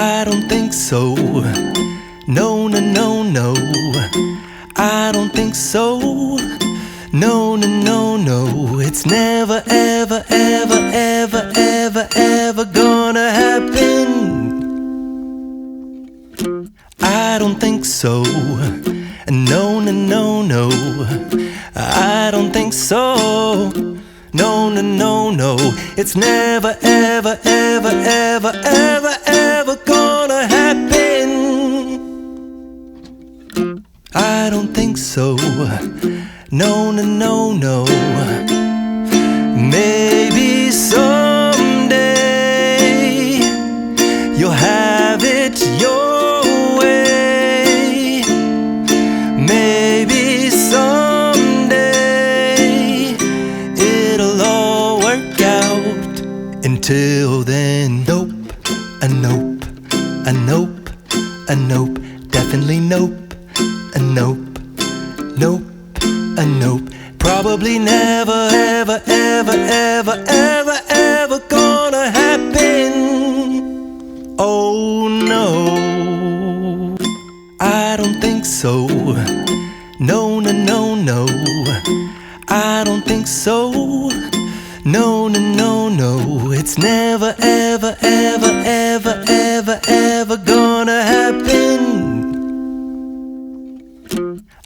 I don't think so. No, no, no, no. I don't think so. No, no, no, no. It's never, ever, ever, ever, ever, ever gonna happen. I don't think so. No, no, no, no. I don't think so. No, no, no, no. It's never, ever, ever, ever, ever, ever gonna happen. I don't think so. No, no, no, no. Maybe someday you'll have it your way. Maybe someday it'll all work out. Until then, nope, a nope, a nope, a nope, definitely nope, a nope, nope, a nope. Probably never, ever, ever, ever, ever, ever gonna happen. Oh no, I don't think so. No, no, no, no. I don't think so. No, no, no, no. It's never, ever, ever, ever, ever, ever gonna happen.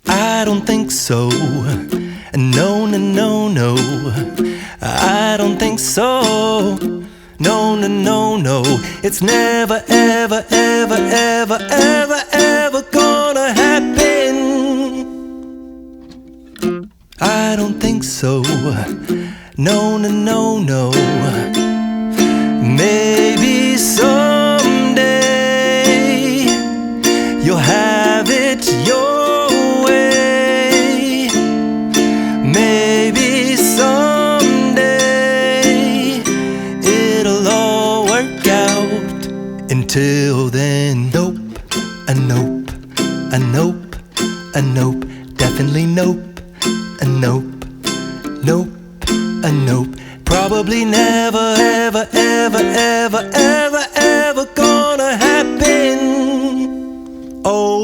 I don't think so. No, no, no, no. I don't think so. No, no, no, no. It's never, ever, ever, ever, ever, ever gonna happen. I don't think so. No, no, no, no. Maybe someday you'll have it your way. Maybe someday it'll all work out. Until then, nope, a nope, a nope, a nope, definitely nope, a nope, nope, a nope. Probably never, ever, ever, ever, ever, ever gonna happen. Oh